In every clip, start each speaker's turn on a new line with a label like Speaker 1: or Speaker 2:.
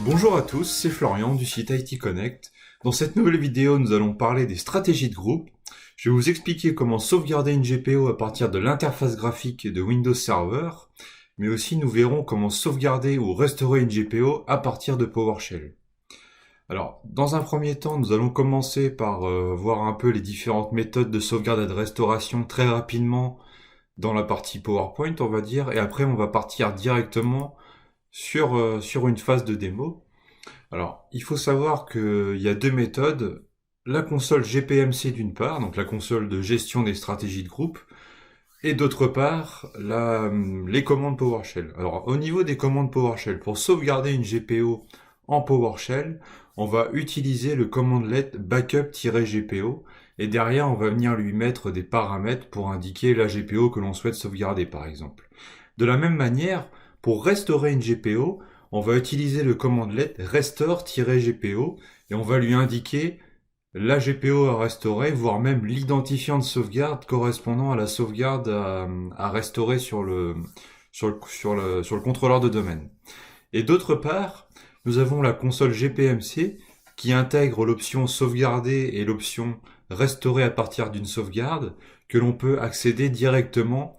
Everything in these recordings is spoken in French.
Speaker 1: Bonjour à tous, c'est Florian du site IT Connect. Dans cette nouvelle vidéo, nous allons parler des stratégies de groupe. Je vais vous expliquer comment sauvegarder une GPO à partir de l'interface graphique de Windows Server, mais aussi nous verrons comment sauvegarder ou restaurer une GPO à partir de PowerShell. Alors, dans un premier temps, nous allons commencer par voir un peu les différentes méthodes de sauvegarde et de restauration très rapidement dans la partie PowerPoint, on va dire, et après on va partir directement sur une phase de démo. Alors, il faut savoir qu'il y a deux méthodes. La console GPMC d'une part, donc la console de gestion des stratégies de groupe, et d'autre part, les commandes PowerShell. Alors, au niveau des commandes PowerShell, pour sauvegarder une GPO en PowerShell, on va utiliser le commandlet backup-gpo, et derrière, on va venir lui mettre des paramètres pour indiquer la GPO que l'on souhaite sauvegarder, par exemple. De la même manière, pour restaurer une GPO, on va utiliser le commandlet restore-gpo et on va lui indiquer la GPO à restaurer, voire même l'identifiant de sauvegarde correspondant à la sauvegarde à restaurer sur le contrôleur de domaine. Et d'autre part, nous avons la console GPMC qui intègre l'option sauvegarder et l'option restaurer à partir d'une sauvegarde que l'on peut accéder directement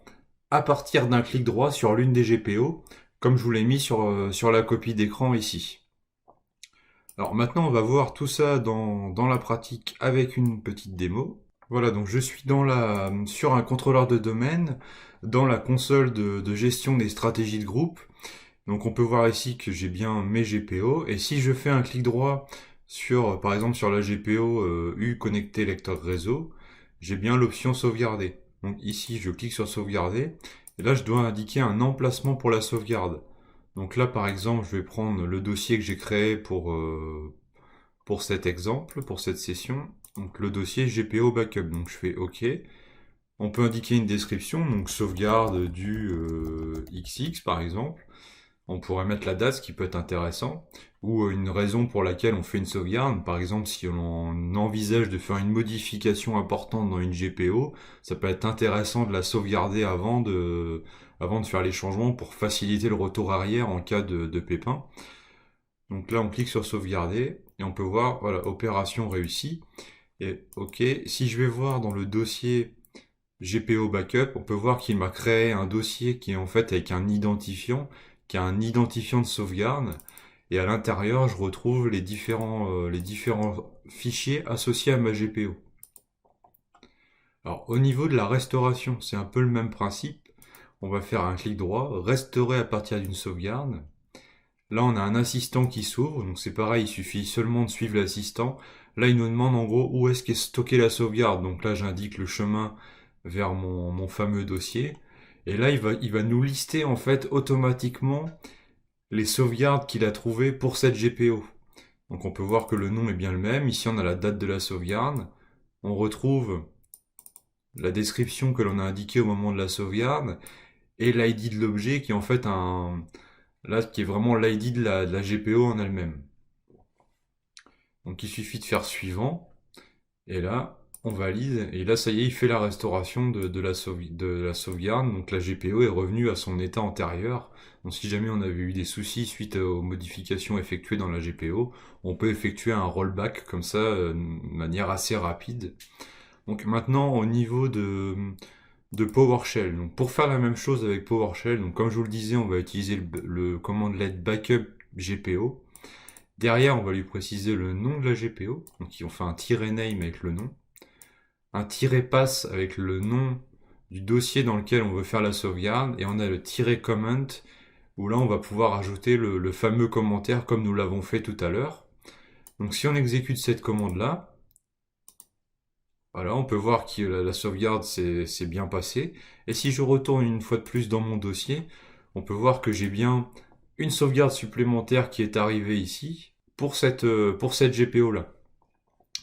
Speaker 1: à partir d'un clic droit sur l'une des GPO, comme je vous l'ai mis sur la copie d'écran ici. Alors maintenant, on va voir tout ça dans la pratique avec une petite démo. Voilà, donc je suis sur un contrôleur de domaine, dans la console de gestion des stratégies de groupe. Donc on peut voir ici que j'ai bien mes GPO, et si je fais un clic droit par exemple sur la GPO U connecté lecteur réseau, j'ai bien l'option sauvegarder. Donc ici je clique sur sauvegarder, et là je dois indiquer un emplacement pour la sauvegarde. Donc là par exemple je vais prendre le dossier que j'ai créé pour cet exemple, pour cette session, donc le dossier GPO backup, donc je fais OK. On peut indiquer une description, donc sauvegarde du XX par exemple. On pourrait mettre la date, ce qui peut être intéressant, ou une raison pour laquelle on fait une sauvegarde. Par exemple, si on envisage de faire une modification importante dans une GPO, ça peut être intéressant de la sauvegarder avant de faire les changements pour faciliter le retour arrière en cas de pépin. Donc là, on clique sur sauvegarder et on peut voir, voilà, opération réussie. Et OK, si je vais voir dans le dossier GPO Backup, on peut voir qu'il m'a créé un dossier qui est en fait avec un identifiant, qui a un identifiant de sauvegarde. Et à l'intérieur, je retrouve les différents fichiers associés à ma GPO. Alors, au niveau de la restauration, c'est un peu le même principe. On va faire un clic droit, restaurer à partir d'une sauvegarde. Là, on a un assistant qui s'ouvre, donc c'est pareil, il suffit seulement de suivre l'assistant. Là, il nous demande en gros où est-ce qu'est stockée la sauvegarde. Donc là, j'indique le chemin vers mon fameux dossier. Et là, il va nous lister en fait automatiquement les sauvegardes qu'il a trouvées pour cette GPO. Donc on peut voir que le nom est bien le même. Ici, on a la date de la sauvegarde. On retrouve la description que l'on a indiquée au moment de la sauvegarde et l'ID de l'objet qui est en fait qui est vraiment l'ID de la GPO en elle-même. Donc il suffit de faire suivant, et là, on valide, et là, ça y est, il fait la restauration de la sauvegarde, donc la GPO est revenue à son état antérieur. Donc si jamais on avait eu des soucis suite aux modifications effectuées dans la GPO, on peut effectuer un rollback comme ça, de manière assez rapide. Donc maintenant, au niveau de PowerShell. Donc pour faire la même chose avec PowerShell, donc comme je vous le disais, on va utiliser le commandlet backup GPO. Derrière, on va lui préciser le nom de la GPO. Donc on fait un -name avec le nom. Un -pass avec le nom du dossier dans lequel on veut faire la sauvegarde. Et on a le -comment où là on va pouvoir ajouter le fameux commentaire comme nous l'avons fait tout à l'heure. Donc si on exécute cette commande là, voilà, on peut voir que la sauvegarde s'est bien passée. Et si je retourne une fois de plus dans mon dossier, on peut voir que j'ai bien une sauvegarde supplémentaire qui est arrivée ici pour cette GPO là.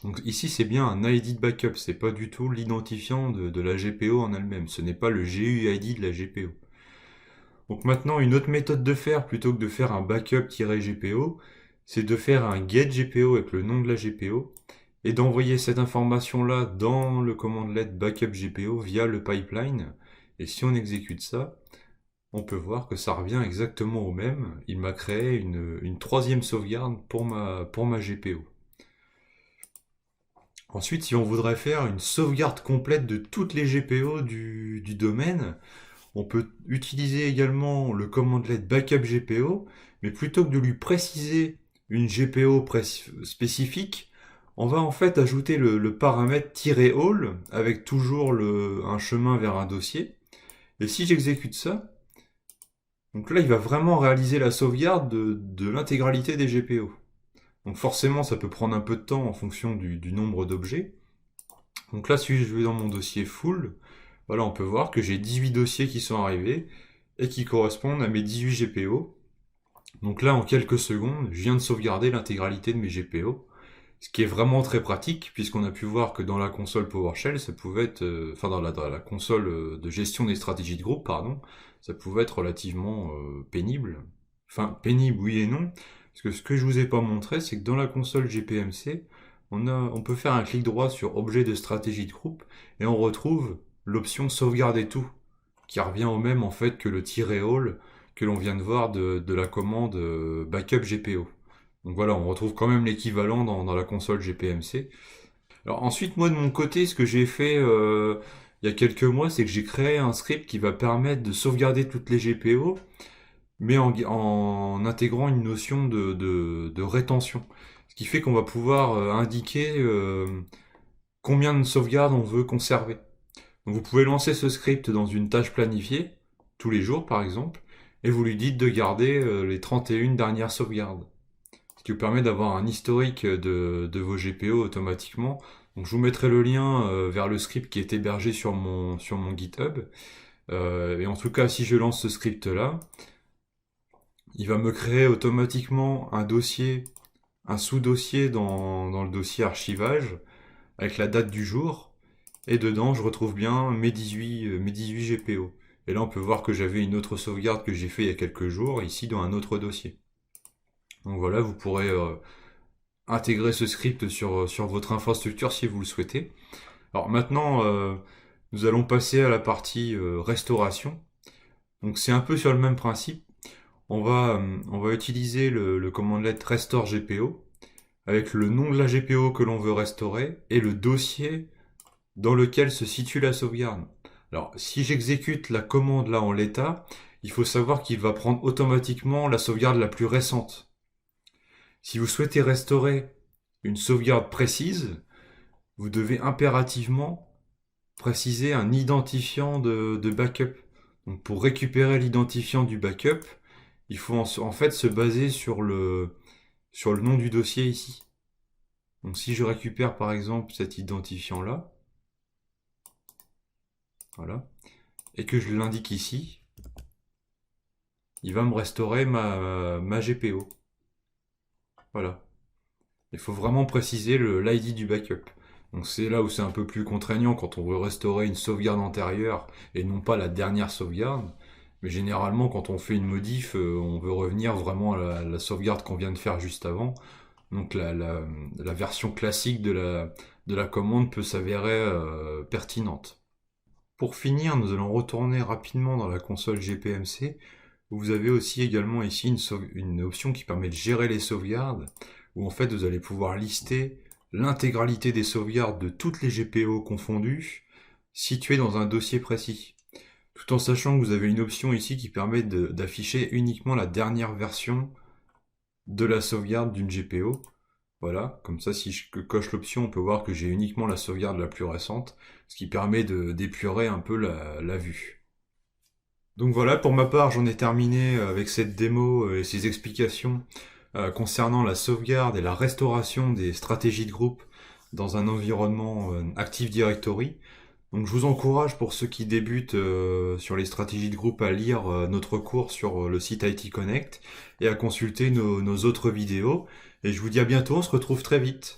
Speaker 1: Donc ici c'est bien un ID de backup, c'est pas du tout l'identifiant de la GPO en elle-même, ce n'est pas le GUID de la GPO. Donc maintenant une autre méthode de faire, plutôt que de faire un backup-GPO, c'est de faire un get GPO avec le nom de la GPO et d'envoyer cette information-là dans le commandlet backup GPO via le pipeline. Et si on exécute ça, on peut voir que ça revient exactement au même. Il m'a créé une troisième sauvegarde pour ma GPO. Ensuite, si on voudrait faire une sauvegarde complète de toutes les GPO du domaine, on peut utiliser également le commandlet backup GPO, mais plutôt que de lui préciser une GPO spécifique, on va en fait ajouter le paramètre -all avec toujours un chemin vers un dossier. Et si j'exécute ça, donc là il va vraiment réaliser la sauvegarde de l'intégralité des GPO. Donc forcément ça peut prendre un peu de temps en fonction du nombre d'objets. Donc là si je vais dans mon dossier full, voilà, on peut voir que j'ai 18 dossiers qui sont arrivés et qui correspondent à mes 18 GPO. Donc là, en quelques secondes, je viens de sauvegarder l'intégralité de mes GPO, ce qui est vraiment très pratique, puisqu'on a pu voir que dans la console PowerShell, ça pouvait être, enfin dans la console de gestion des stratégies de groupe, pardon, ça pouvait être relativement pénible. Enfin, pénible, oui et non, parce que ce que je vous ai pas montré, c'est que dans la console GPMC, on peut faire un clic droit sur Objet de stratégie de groupe, et on retrouve l'option Sauvegarder tout, qui revient au même en fait que le -all que l'on vient de voir de la commande backup GPO. Donc voilà, on retrouve quand même l'équivalent dans la console GPMC. Alors ensuite, moi de mon côté, ce que j'ai fait il y a quelques mois, c'est que j'ai créé un script qui va permettre de sauvegarder toutes les GPO, mais en intégrant une notion de rétention. Ce qui fait qu'on va pouvoir indiquer combien de sauvegardes on veut conserver. Donc vous pouvez lancer ce script dans une tâche planifiée, tous les jours par exemple, et vous lui dites de garder les 31 dernières sauvegardes. Ce qui vous permet d'avoir un historique de vos GPO automatiquement. Donc je vous mettrai le lien vers le script qui est hébergé sur mon GitHub. Et en tout cas, si je lance ce script-là, il va me créer automatiquement un dossier, un sous-dossier dans le dossier archivage, avec la date du jour. Et dedans, je retrouve bien mes 18 GPO. Et là, on peut voir que j'avais une autre sauvegarde que j'ai fait il y a quelques jours, ici dans un autre dossier. Donc voilà, vous pourrez intégrer ce script sur votre infrastructure si vous le souhaitez. Alors maintenant, nous allons passer à la partie restauration. Donc c'est un peu sur le même principe. On va utiliser le commandlet restore GPO avec le nom de la GPO que l'on veut restaurer et le dossier dans lequel se situe la sauvegarde. Alors, si j'exécute la commande là en l'état, il faut savoir qu'il va prendre automatiquement la sauvegarde la plus récente. Si vous souhaitez restaurer une sauvegarde précise, vous devez impérativement préciser un identifiant de backup. Donc, pour récupérer l'identifiant du backup, il faut en fait se baser sur le nom du dossier ici. Donc, si je récupère par exemple cet identifiant là, voilà, et que je l'indique ici, il va me restaurer ma GPO. Voilà. Il faut vraiment préciser l'ID du backup. Donc c'est là où c'est un peu plus contraignant quand on veut restaurer une sauvegarde antérieure et non pas la dernière sauvegarde. Mais généralement quand on fait une modif, on veut revenir vraiment à la sauvegarde qu'on vient de faire juste avant. Donc la version classique de la commande peut s'avérer pertinente. Pour finir, nous allons retourner rapidement dans la console GPMC. Vous avez aussi également ici une option qui permet de gérer les sauvegardes, où en fait vous allez pouvoir lister l'intégralité des sauvegardes de toutes les GPO confondues, situées dans un dossier précis. Tout en sachant que vous avez une option ici qui permet d'afficher uniquement la dernière version de la sauvegarde d'une GPO. Voilà, comme ça si je coche l'option, on peut voir que j'ai uniquement la sauvegarde la plus récente, ce qui permet d'épurer un peu la vue. Donc voilà, pour ma part, j'en ai terminé avec cette démo et ces explications concernant la sauvegarde et la restauration des stratégies de groupe dans un environnement Active Directory. Donc je vous encourage pour ceux qui débutent sur les stratégies de groupe à lire notre cours sur le site IT Connect et à consulter nos autres vidéos. Et je vous dis à bientôt, on se retrouve très vite.